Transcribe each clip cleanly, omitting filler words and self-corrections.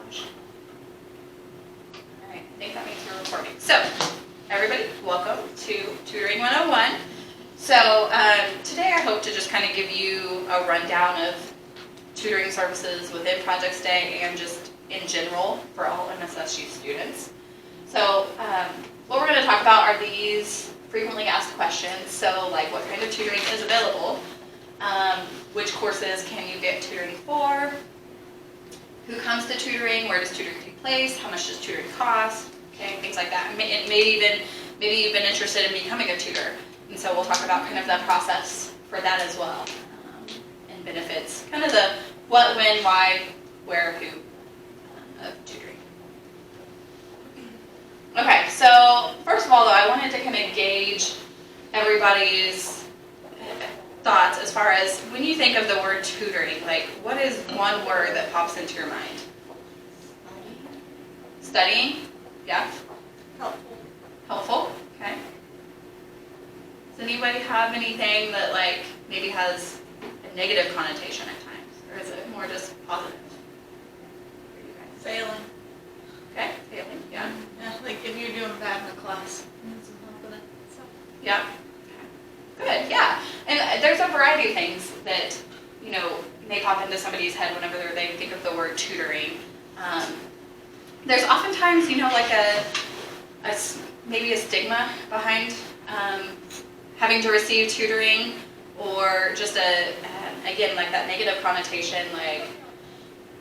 All right, I think that means we're recording. So, everybody, welcome to Tutoring 101. So, today I hope to just kind of give you a rundown of tutoring services within Projects Day and just in general for all MSSU students. So, what we're going to talk about are these frequently asked questions. So, like, what kind of tutoring is available? Which courses can you get tutoring for? Who comes to tutoring? Where does tutoring take place? How much does tutoring cost? Okay, things like that. Maybe you've been interested in becoming a tutor, and so we'll talk about kind of the process for that as well, and benefits. Kind of the what, when, why, where, who of tutoring. Okay, so first of all, though, I wanted to kind of gauge everybody's thoughts as far as when you think of the word tutoring, like what is one word that pops into your mind? Studying? Yeah? Helpful. Helpful? Okay. Does anybody have anything that like maybe has a negative connotation at times? Or is it more just positive? Failing. Okay, failing, yeah. Yeah, like if you're doing bad in a class, need some help with it. So. Yeah. Good, yeah. And there's a variety of things that, you know, may pop into somebody's head whenever they think of the word tutoring. There's oftentimes, you know, like maybe a stigma behind having to receive tutoring, or just again, like that negative connotation, like,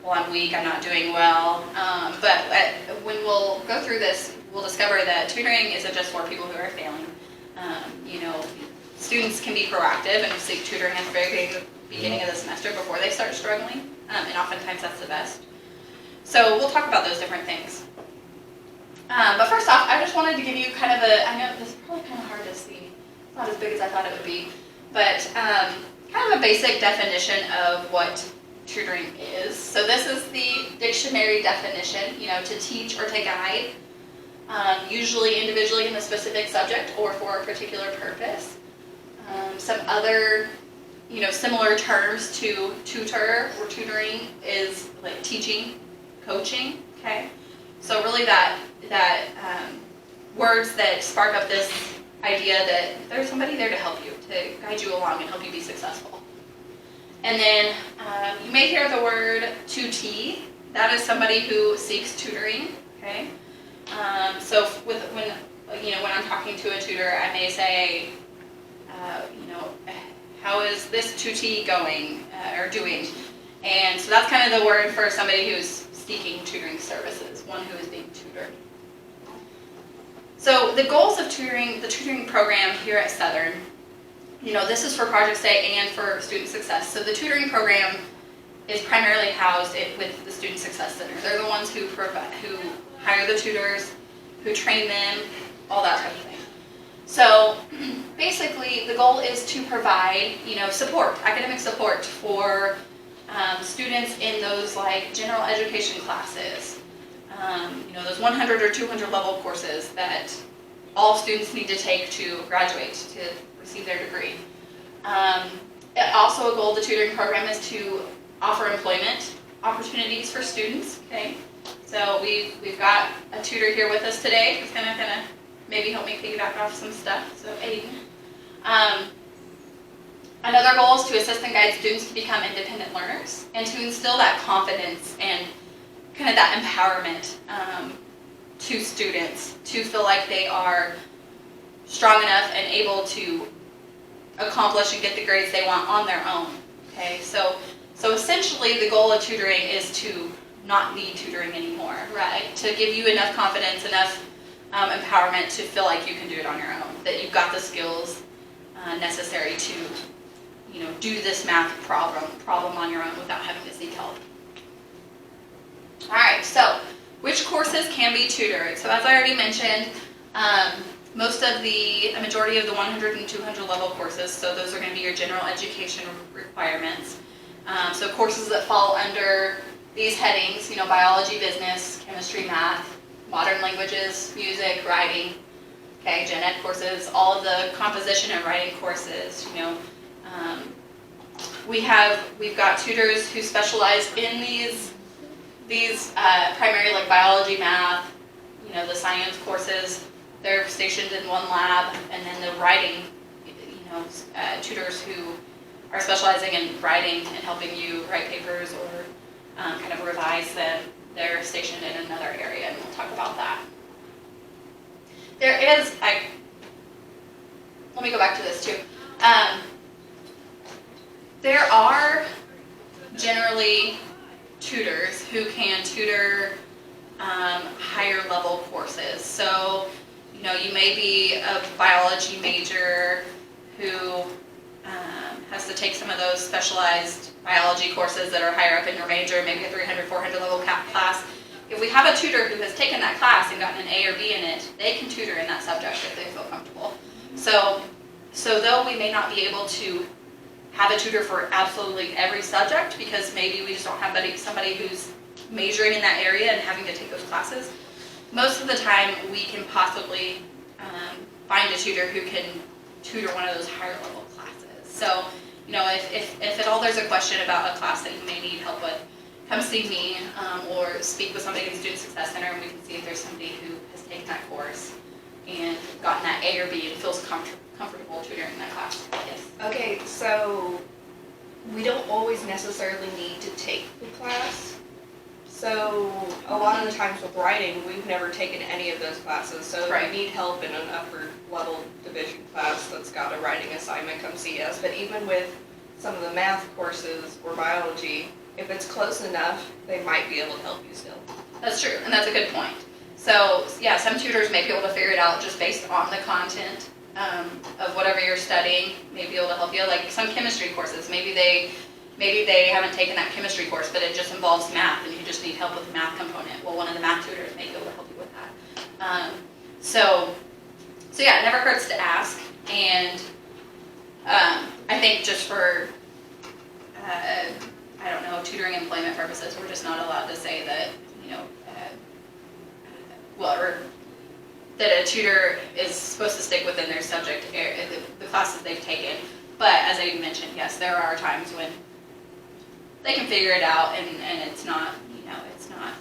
well, I'm weak, I'm not doing well. But when we'll go through this, we'll discover that tutoring isn't just for people who are failing. You know, students can be proactive and seek tutoring at the very beginning of the semester before they start struggling, and oftentimes that's the best. So we'll talk about those different things. But first off, I just wanted to give you kind of I know this is probably kind of hard to see, it's not as big as I thought it would be, but kind of a basic definition of what tutoring is. So this is the dictionary definition, you know, to teach or to guide, usually individually in a specific subject or for a particular purpose. Some other, you know, similar terms to tutor or tutoring is like teaching, coaching, okay? So really that words that spark up this idea that there's somebody there to help you, to guide you along and help you be successful. And then you may hear the word tutee. That is somebody who seeks tutoring, okay? So when I'm talking to a tutor, I may say, you know, how is this tutee going or doing? And so that's kind of the word for somebody who's seeking tutoring services, one who is being tutored. So the goals of tutoring, the tutoring program here at Southern, you know, this is for Projects Day and for student success. So the tutoring program is primarily housed with the Student Success Center. They're the ones who hire the tutors, who train them, all that type of thing. So basically, the goal is to provide, you know, support, academic support for students in those like general education classes, you know, those 100 or 200 level courses that all students need to take to graduate, to receive their degree. Also, a goal of the tutoring program is to offer employment opportunities for students. Okay, so we've got a tutor here with us today who's gonna maybe help me piggyback off some stuff. So Aiden. Another goal is to assist and guide students to become independent learners and to instill that confidence and kind of that empowerment to students to feel like they are strong enough and able to accomplish and get the grades they want on their own. Okay, so essentially the goal of tutoring is to not need tutoring anymore, right? To give you enough confidence, enough empowerment to feel like you can do it on your own, that you've got the skills necessary to, you know, do this math problem on your own without having to seek help. All right, so which courses can be tutored? So as I already mentioned, a majority of the 100 and 200 level courses, so those are going to be your general education requirements. So courses that fall under these headings, you know, biology, business, chemistry, math, modern languages, music, writing, okay, gen ed courses, all of the composition and writing courses, you know. We've got tutors who specialize in these these primarily like biology, math, you know, the science courses, they're stationed in one lab, and then the writing, you know, tutors who are specializing in writing and helping you write papers or kind of revise them, they're stationed in another area, and we'll talk about that. There is, let me go back to this too. There are generally tutors who can tutor higher level courses. So, you know, you may be a biology major who has to take some of those specialized biology courses that are higher up in your major, maybe a 300, 400 level class. If we have a tutor who has taken that class and gotten an A or B in it, they can tutor in that subject if they feel comfortable. So though we may not be able to have a tutor for absolutely every subject, because maybe we just don't have somebody who's majoring in that area and having to take those classes, most of the time we can possibly find a tutor who can tutor one of those higher level classes. So, you know, if at all there's a question about a class that you may need help with, come see me or speak with somebody in the Student Success Center, and we can see if there's somebody who has taken that course and gotten that A or B and feels comfortable tutoring that class. Yes. Okay, so we don't always necessarily need to take the class. So a lot of the times with writing, we've never taken any of those classes. So if Right. you need help in an upper level division class that's got a writing assignment, come see us. But even with some of the math courses or biology, if it's close enough, they might be able to help you still. That's true, and that's a good point. So, yeah, some tutors may be able to figure it out just based on the content of whatever you're studying, may be able to help you. Like some chemistry courses, maybe they haven't taken that chemistry course, but it just involves math, and you just need help with the math component. Well, one of the math tutors may be able to help you with that. So yeah, it never hurts to ask, and I think just for I don't know, tutoring employment purposes, we're just not allowed to say that, you know, that a tutor is supposed to stick within their subject, the classes they've taken. But as I mentioned, yes, there are times when they can figure it out, and it's not, you know, it's not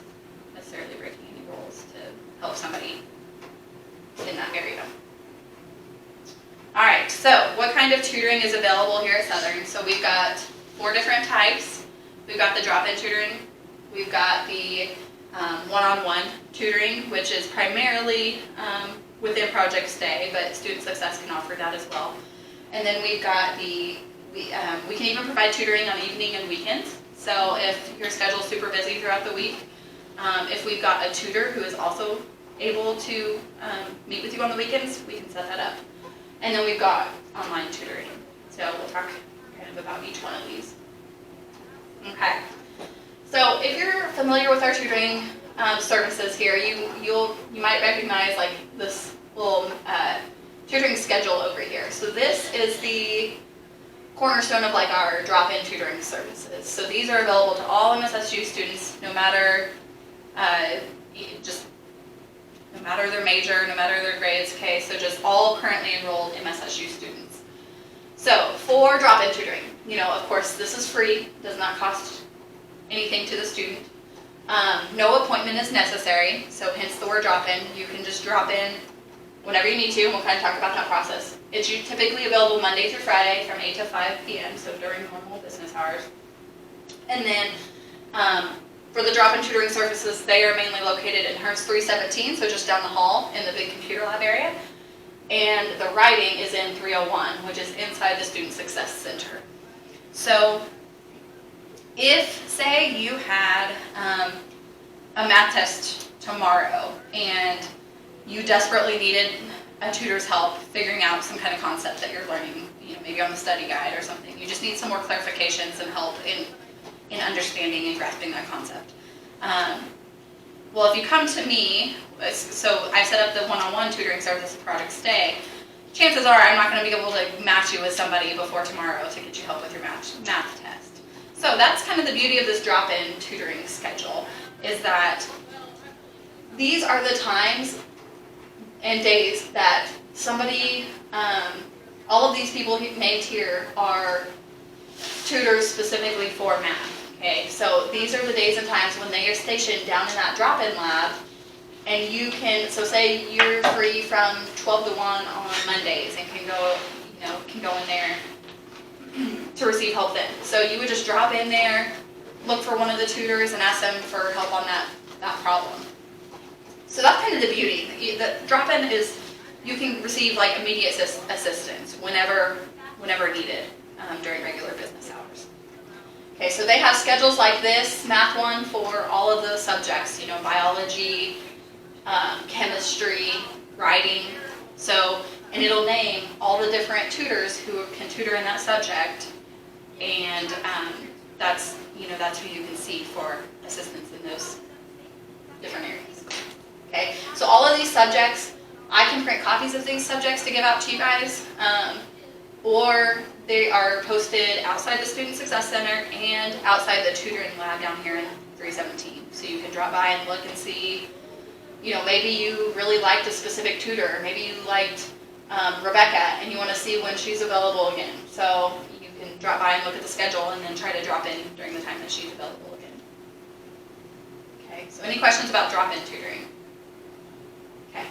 necessarily breaking any rules to help somebody in that area. All right, so what kind of tutoring is available here at Southern? So we've got 4 different types. We've got the drop-in tutoring. We've got the one-on-one tutoring, which is primarily within Project Stay, but Student Success can offer that as well. And then we've got we can even provide tutoring on evening and weekends. So if your schedule's super busy throughout the week, if we've got a tutor who is also able to meet with you on the weekends, we can set that up. And then we've got online tutoring. So we'll talk kind of about each one of these. Okay. So if you're familiar with our tutoring services here, you might recognize like this little tutoring schedule over here. So this is the cornerstone of like our drop-in tutoring services. So these are available to all MSSU students, no matter no matter their major, no matter their grades. Okay, so just all currently enrolled MSSU students. So for drop-in tutoring, you know, of course, this is free, does not cost anything to the student. No appointment is necessary, so hence the word drop-in. You can just drop in whenever you need to, and we'll kind of talk about that process. It's typically available Monday through Friday from 8 to 5 p.m., so during normal business hours. And then for the drop-in tutoring services, they are mainly located in Hearst 317, so just down the hall in the big computer lab area. And the writing is in 301, which is inside the Student Success Center. So if, say, you had a math test tomorrow and you desperately needed a tutor's help figuring out some kind of concept that you're learning, you know, maybe on the study guide or something, you just need some more clarification, some help in understanding and grasping that concept. Well, if you come to me, so I set up the one-on-one tutoring service at Project Stay, chances are I'm not going to be able to match you with somebody before tomorrow to get you help with your math test. So that's kind of the beauty of this drop-in tutoring schedule, is that these are the times and days that somebody, all of these people named here are tutors specifically for math. Okay, so these are the days and times when they are stationed down in that drop-in lab, and you can, so say you're free from 12 to 1 on Mondays and can go, can go in there to receive help then. So you would just drop in there, look for one of the tutors and ask them for help on that problem. So that's kind of the beauty. The drop-in is, you can receive like immediate assistance whenever needed during regular business hours. Okay, so they have schedules like this, Math 1 for all of the subjects, biology, chemistry, writing. So, and it'll name all the different tutors who can tutor in that subject, and that's who you can see for assistance in those different areas. Okay, so all of these subjects, I can print copies of these subjects to give out to you guys, or they are posted outside the Student Success Center and outside the tutoring lab down here in 317. So you can drop by and look and see, maybe you really liked a specific tutor, maybe you liked Rebecca and you want to see when she's available again. So you can drop by and look at the schedule and then try to drop in during the time that she's available again. Okay, so any questions about drop-in tutoring? Okay.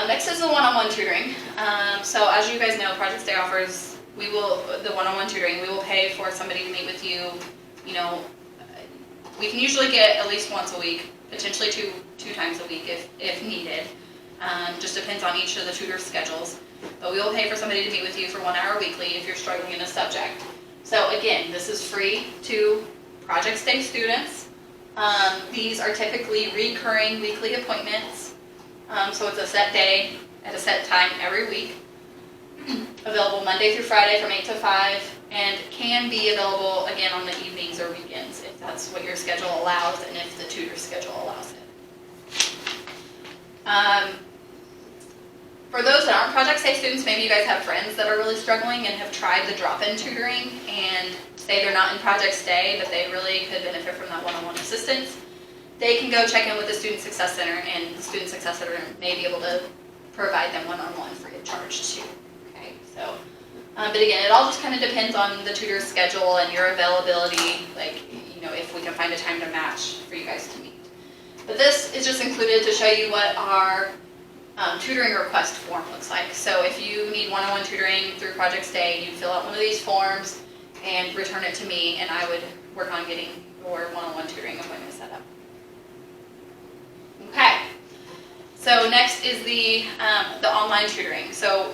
Next is the one-on-one tutoring. So as you guys know, Project Stay offers, the one-on-one tutoring, we will pay for somebody to meet with you. We can usually get at least once a week, potentially two times a week if needed. Just depends on each of the tutor's schedules. But we will pay for somebody to meet with you for 1 hour weekly if you're struggling in a subject. So again, this is free to Project Stay students. These are typically recurring weekly appointments. So it's a set day at a set time every week. Available Monday through Friday from 8 to 5, and can be available again on the evenings or weekends if that's what your schedule allows and if the tutor's schedule allows it. For those that aren't Project Stay students, maybe you guys have friends that are really struggling and have tried the drop-in tutoring and say they're not in Project Stay, but they really could benefit from that one-on-one assistance. They can go check in with the Student Success Center, and the Student Success Center may be able to provide them one-on-one free of charge too. Okay, so, but again, it all just kind of depends on the tutor's schedule and your availability, like, if we can find a time to match for you guys to meet. But this is just included to show you what our tutoring request form looks like. So if you need one-on-one tutoring through Project Stay, you fill out one of these forms and return it to me, and I would work on getting your one-on-one tutoring appointment set up. Okay, so next is the online tutoring. So,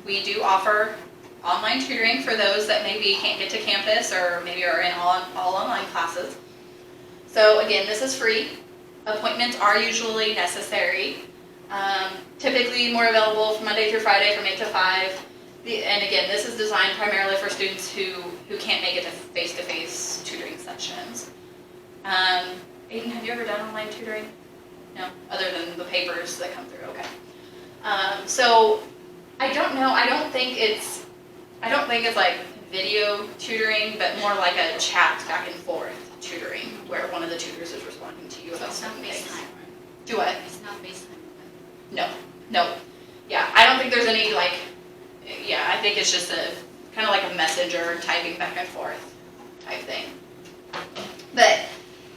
we do offer online tutoring for those that maybe can't get to campus or maybe are in all online classes. So again, this is free. Appointments are usually necessary. Typically more available from Monday through Friday from 8 to 5. And again, this is designed primarily for students who can't make it to face-to-face tutoring sessions. Aiden, have you ever done online tutoring? No, other than the papers that come through. Okay. So I don't know. I don't think it's like video tutoring, but more like a chat back and forth tutoring, where one of the tutors is responding to you about something. Do what? It's not FaceTime. No. Yeah, I don't think there's any I think it's just a kind of like a messenger typing back and forth type thing. But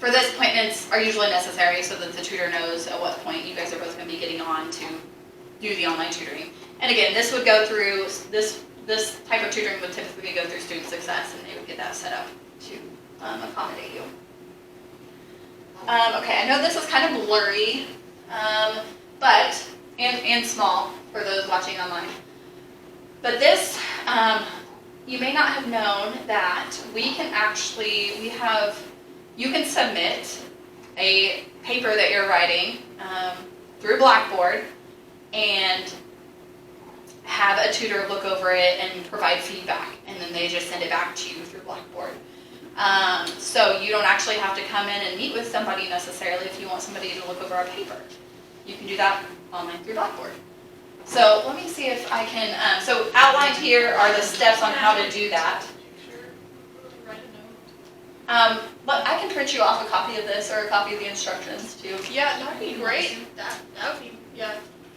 for this, appointments are usually necessary so that the tutor knows at what point you guys are both going to be getting on to do the online tutoring. And again, this would go through, this type of tutoring would typically go through Student Success, and they would get that set up to accommodate you. Okay, I know this is kind of blurry, but, and small for those watching online. But this, you may not have known that you can submit a paper that you're writing through Blackboard and have a tutor look over it and provide feedback, and then they just send it back to you through Blackboard. So you don't actually have to come in and meet with somebody necessarily if you want somebody to look over a paper. You can do that online through Blackboard. So let me see if I can, so outlined here are the steps on how to do that. But I can print you off a copy of this or a copy of the instructions too. Yeah, that'd be great. That would be, yeah.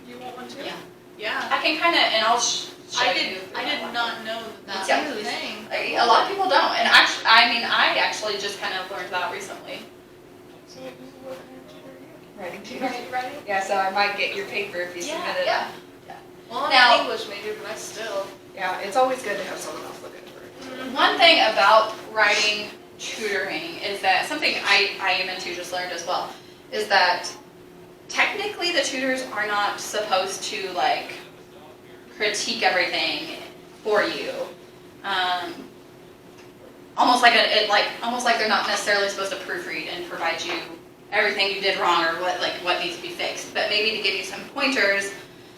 You want one too? Yeah. Yeah. I can kind of, and I'll show you. I did not know that Yeah. was a thing. A lot of people don't, and actually, I actually just kind of learned that recently. So what kind of tutor are you? Writing tutor. Writing? Yeah, so I might get your paper if you submit it. Yeah. Well, I'm Now- an English major, but I still. Yeah, it's always good to have someone else look over it. One thing about writing tutoring is that something I even too just learned as well is that technically the tutors are not supposed to like critique everything for you. Almost like they're not necessarily supposed to proofread and provide you everything you did wrong or what needs to be fixed, but maybe to give you some pointers.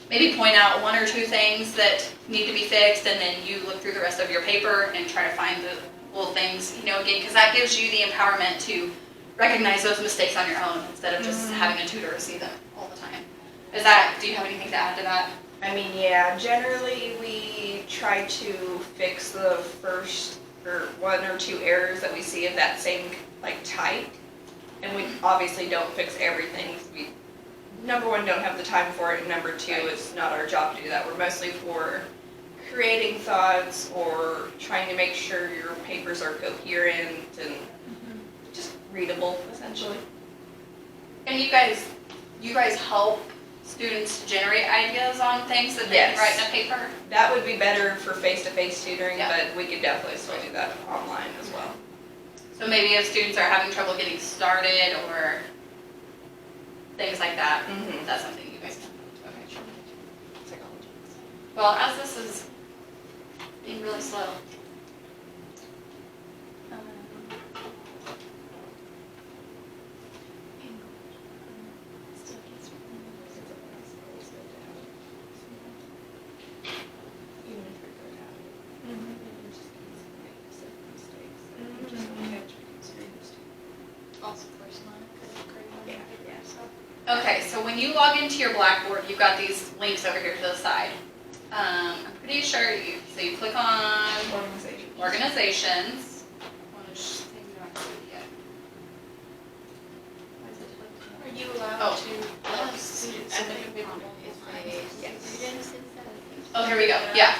Maybe point out one or two things that need to be fixed, and then you look through the rest of your paper and try to find the little things, again, because that gives you the empowerment to recognize those mistakes on your own instead of just having a tutor see them all the time. Do you have anything to add to that? I mean, yeah, generally we try to fix the first or one or two errors that we see of that same type, and we obviously don't fix everything. We, number one, don't have the time for it, and number two, it's not our job to do that. We're mostly for creating thoughts or trying to make sure your papers are coherent and just readable, essentially. And you guys help students generate ideas on things that they Yes. can write in a paper? That would be better for face-to-face tutoring, Yeah. but we could definitely still do that online as well. So maybe if students are having trouble getting started or things like that, that's something you guys can do. Okay, sure. Psychology. Well, as this is being really slow. Even if you're good at it, it just means you make simple mistakes that you just don't catch because you're used to. Also, first line, Yeah, yeah. Okay, so when you log into your Blackboard, you've got these links over here to the side. I'm pretty sure so you click on Organization. Organizations. Which thing do I see yet? Why is it like- Are you allowed Oh. to let students submit a paper? Yes. Oh, here we go, yeah.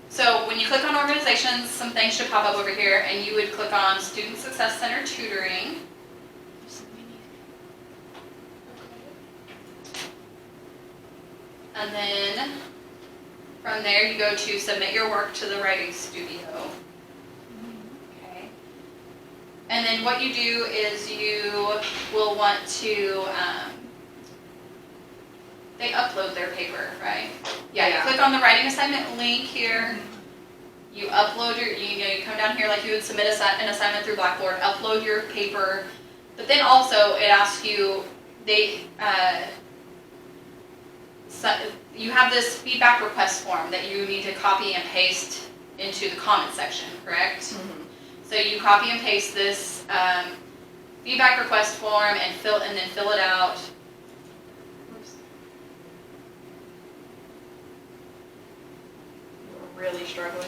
So when you click on organizations, some things should pop up over here, and you would click on Student Success Center Tutoring. And then from there, you go to submit your work to the writing studio. Okay. And then what you do is you will want to, they upload their paper, right? Yeah, Yeah. you click on the writing assignment link here. You upload you come down here like you would submit an assignment through Blackboard, upload your paper, but then also it asks you, you have this feedback request form that you need to copy and paste into the comment section, correct? So you copy and paste this feedback request form and then fill it out. We're really struggling.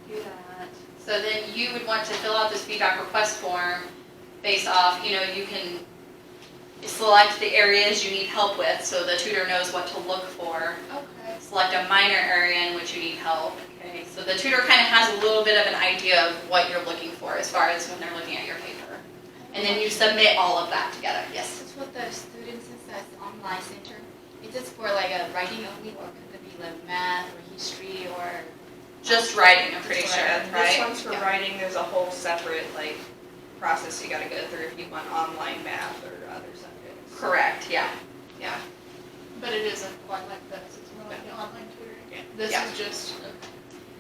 Do that. So then you would want to fill out this feedback request form based off, you can select the areas you need help with so the tutor knows what to look for. Okay. Select a minor area in which you need help. Okay, so the tutor kind of has a little bit of an idea of what you're looking for as far as when they're looking at your paper. And then you submit all of that together. Yes? This is what the Student Success Online Center. Is this for like a writing only, or could it be like math or history or? Just writing, I'm pretty sure, Yeah, right? This one's for Yeah. writing. There's a whole separate process you gotta go through if you want online math or other subjects. Correct, yeah. But it isn't quite like this, it's more like the online tutoring. This Yeah. is just,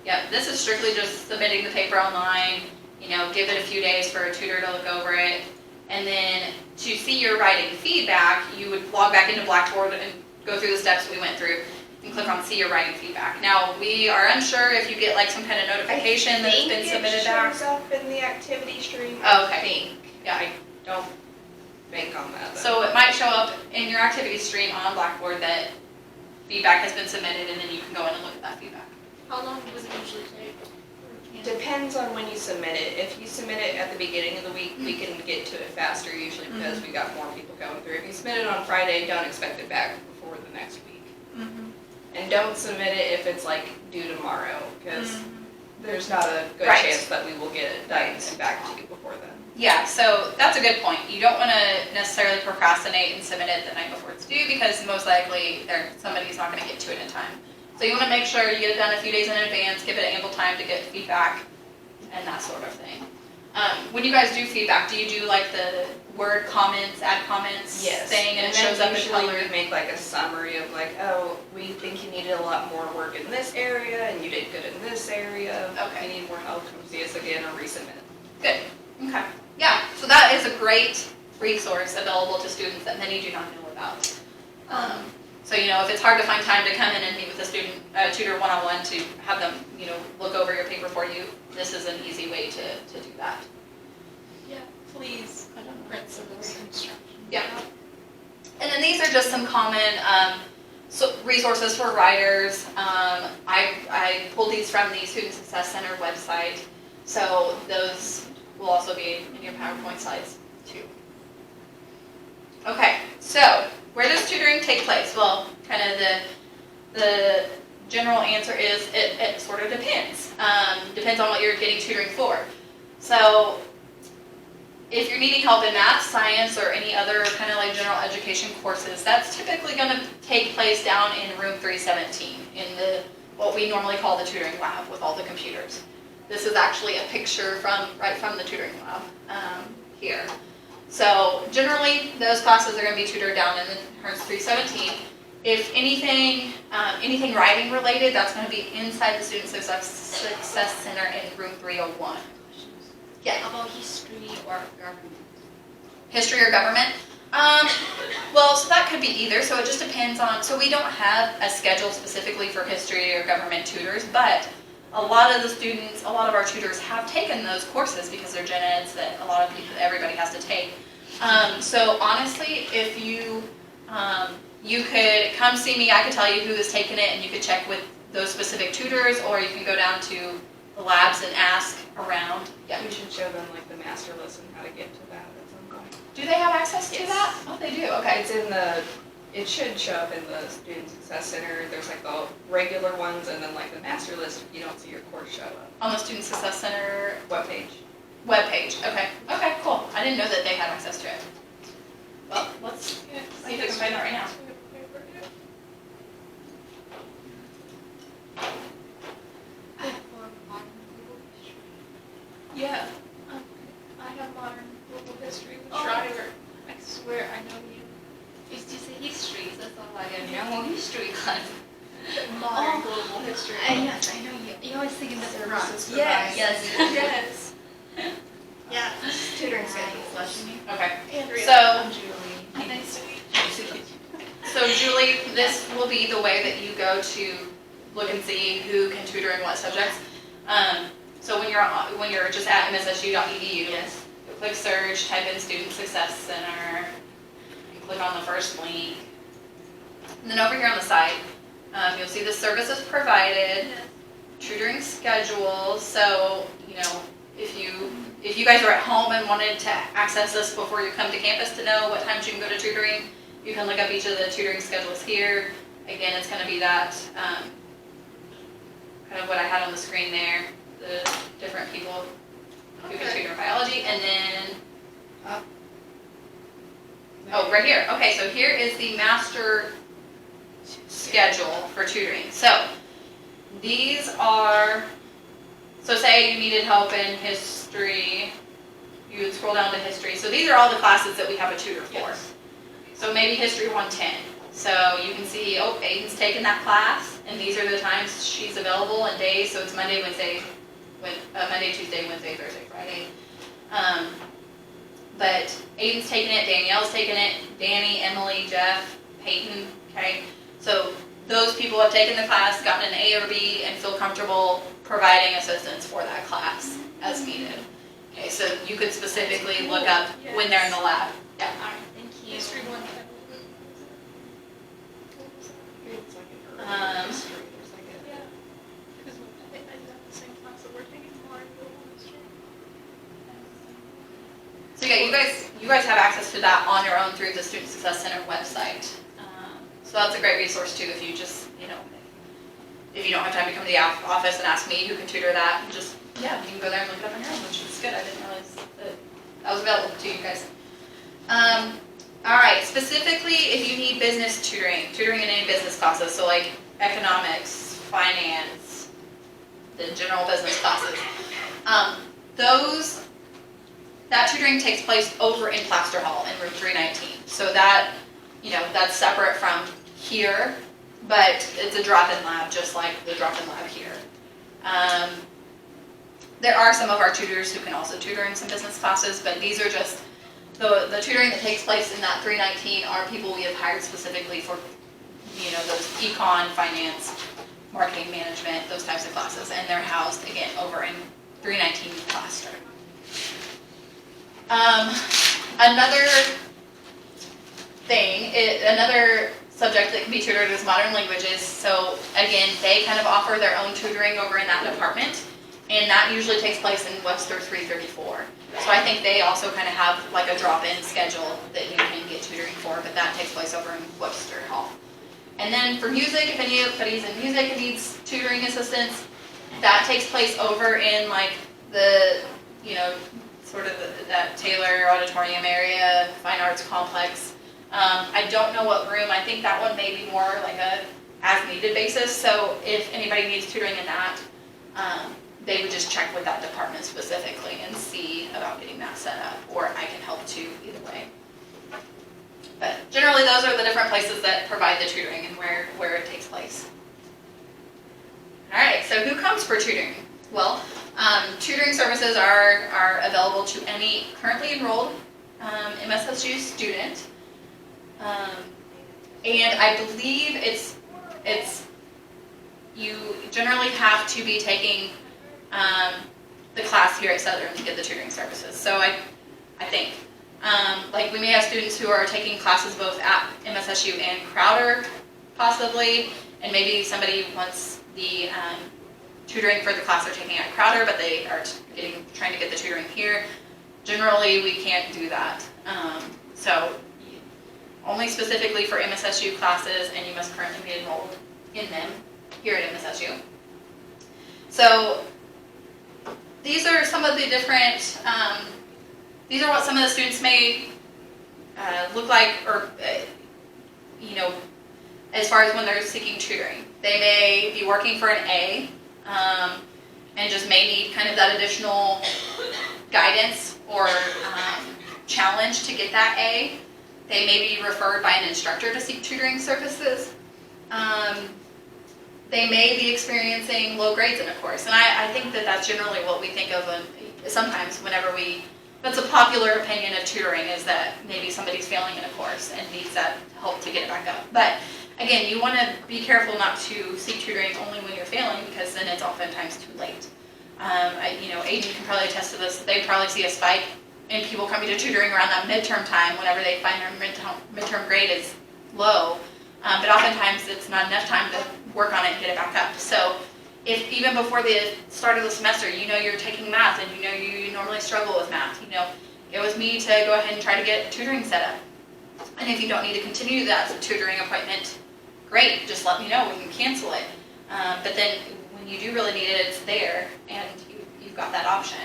Yeah, this is strictly just submitting the paper online, give it a few days for a tutor to look over it. And then to see your writing feedback, you would log back into Blackboard and go through the steps we went through and click on see your writing feedback. Now, we are unsure if you get some kind of notification that it's been submitted back. It shows up in the activity stream. Oh, okay. I think. Yeah. I don't bank on that. though. So it might show up in your activity stream on Blackboard that feedback has been submitted, and then you can go in and look at that feedback. how long does it usually take? Depends on when you submit it. If you submit it at the beginning of the week, we can get to it faster usually because we got more people going through. If you submit it on Friday, don't expect it back before the next week. And And don't submit it if it's like due tomorrow, because Mm-hmm. there's not a good Right. chance that we will get it done and back to you before then. Yeah, so that's a good point. You don't want to necessarily procrastinate and submit it the night before it's due because most likely somebody's not going to get to it in time. So you want to make sure you get it done a few days in advance, give it ample time to get feedback and that sort of thing. When you guys do feedback, do you do like the word comments, add comments thing, and it shows up in color? Usually we make like a summary of like, oh, we think you needed a lot more work in this area and you did good in this area. Okay. If you need more help, come see us again or resubmit. Good. Okay. Yeah. So that is a great resource available to students that many do not know about. So if it's hard to find time to come in and meet with a student tutor one-on-one to have them look over your paper for you, this is an easy way to do that. Yeah, please print some of those instructions. Yeah. And then these are just some common resources for writers. I pulled these from the Student Success Center website, so those will also be in your PowerPoint slides too. Okay, so where does tutoring take place? Well, kind of the general answer is it sort of depends. Depends on what you're getting tutoring for. So if you're needing help in math, science, or any other kind of like general education courses, that's typically going to take place down in room 317 in what we normally call the tutoring lab with all the computers. This is actually a picture right from the tutoring lab here. So generally, those classes are going to be tutored down in room 317. If anything writing related, that's going to be inside the Student Success Center in room 301. Yeah. How about history or government? History or government? Well, so that could be either. So it just depends on. So we don't have a schedule specifically for history or government tutors, but a lot of our tutors have taken those courses because they're gen eds that everybody has to take. So honestly, if you could come see me, I could tell you who has taken it, and you could check with those specific tutors, or you can go down to the labs and ask around. Yeah. We should show them like the master list and how to get to that at some point. Do they have access to Yes. that? Oh, they do. Okay. It should show up in the Student Success Center. There's like the regular ones and then like the master list if you don't see your course show up. On the Student Success Center Webpage. webpage. Okay. Okay, cool. I didn't know that they had access to it. Well, let's see if I can find that right now. I have modern global history. Yeah, I have modern global history with Shriver. I swear I know you. It's just a history, so it's not like a normal history class. Modern global history. Yes, I know you. You always think in the front. Services Yes, provided. yes. Yes. Yeah. Tutoring schedule. Okay. Andrea. So- I'm Julie. Nice to meet you. So Julie, this will be the way that you go to look and see who can tutor in what subjects. So when you're just at mssu.edu, Yes. you click search, type in Student Success Center, you click on the first link, and then over here on the side, you'll see the services provided, tutoring schedules. So if you guys are at home and wanted to access this before you come to campus to know what times you can go to tutoring, you can look up each of the tutoring schedules here. Again, it's going to be that kind of what I had on the screen there, the different people who can tutor biology, and then right here. Okay, so here is the master schedule for tutoring. So these are, so say you needed help in history, you would scroll down to history. So these are all the classes that we have a tutor for. Yes. So maybe history 110. So you can see, Aiden's taken that class, and these are the times she's available and days. So it's Monday, Tuesday, Wednesday, Thursday, Friday. But Aiden's taken it, Danielle's taken it, Danny, Emily, Jeff, Peyton, okay? So those people have taken the class, gotten an A or B, and feel comfortable providing assistance for that class as needed. Okay, so you could specifically look up when they're in the lab. Yeah. All right, thank you. History 110. It's like an Um, urban history. There's like a Yeah. Because I think I have the same class that we're taking modern global history. So yeah, you guys have access to that on your own through the Student Success Center website. So that's a great resource too if you just, if you don't have time to come to the office and ask me who can tutor that, just, yeah, you can go there and look it up on your own, which is good. I didn't realize that was available to you guys. All right, specifically if you need business tutoring in any business classes, so like economics, finance, the general business classes, that tutoring takes place over in Plaster Hall in room 319. So that, that's separate from here, but it's a drop-in lab, just like the drop-in lab here. There are some of our tutors who can also tutor in some business classes, but these are just, the tutoring that takes place in that 319 are people we have hired specifically for, those econ, finance, marketing management, those types of classes, and they're housed, again, over in 319 Plaster. Another subject that can be tutored is modern languages. So again, they kind of offer their own tutoring over in that department, and that usually takes place in Webster 334. So I think they also kind of have like a drop-in schedule that you can get tutoring for, but that takes place over in Webster Hall. And then for music, if anybody's in music and needs tutoring assistance, that takes place over in like the, sort of that Taylor Auditorium area, Fine Arts Complex. I don't know what room. I think that one may be more like a as-needed basis. So if anybody needs tutoring in that, they would just check with that department specifically and see about getting that set up, or I can help too, either way. But generally, those are the different places that provide the tutoring and where it takes place. All right, so who comes for tutoring? Well, tutoring services are available to any currently enrolled MSSU student, and I believe you generally have to be taking the class here at Southern to get the tutoring services. So I think like we may have students who are taking classes both at MSSU and Crowder, possibly, and maybe somebody wants the tutoring for the class they're taking at Crowder, but they are trying to get the tutoring here. Generally, we can't do that. So only specifically for MSSU classes, and you must currently be enrolled in them here at MSSU. So these are some of the different, these are what some of the students may look like, or, as far as when they're seeking tutoring. They may be working for an A, and just may need kind of that additional guidance or challenge to get that A. They may be referred by an instructor to seek tutoring services. They may be experiencing low grades in a course, and I think that that's generally what we think of sometimes whenever that's a popular opinion of tutoring, is that maybe somebody's failing in a course and needs that help to get it back up. But again, you want to be careful not to seek tutoring only when you're failing, because then it's oftentimes too late. Aiden can probably attest to this. They probably see a spike in people coming to tutoring around that midterm time whenever they find their midterm grade is low. But oftentimes it's not enough time to work on it and get it back up. So if even before the start of the semester, you're taking math and you normally struggle with math, get with me to go ahead and try to get tutoring set up. And if you don't need to continue that tutoring appointment, great, just let me know, we can cancel it. But then when you do really need it, it's there, and you've got that option.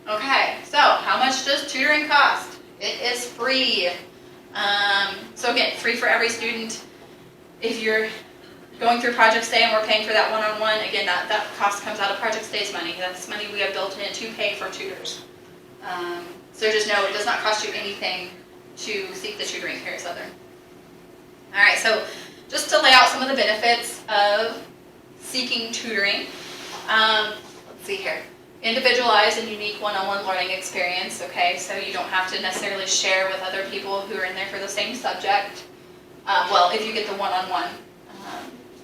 Okay, so how much does tutoring cost? It is free. So again, free for every student. If you're going through Project Stay and we're paying for that one-on-one, again, that cost comes out of Project Stay's money. That's money we have built in to pay for tutors. So just know it does not cost you anything to seek the tutoring here at Southern. All right, so just to lay out some of the benefits of seeking tutoring. Let's see here. Individualized and unique one-on-one learning experience, okay? So you don't have to necessarily share with other people who are in there for the same subject. Well, if you get the one-on-one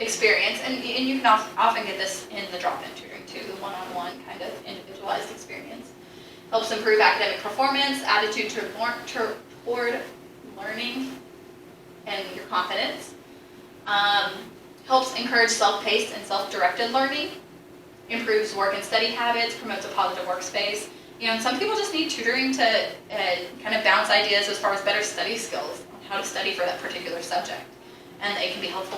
experience, and you can often get this in the drop-in tutoring too, the one-on-one kind of individualized experience. Helps improve academic performance, attitude toward learning, and your confidence. Helps encourage self-paced and self-directed learning. Improves work and study habits, promotes a positive workspace. And some people just need tutoring to kind of bounce ideas as far as better study skills, on how to study for that particular subject. And it can be helpful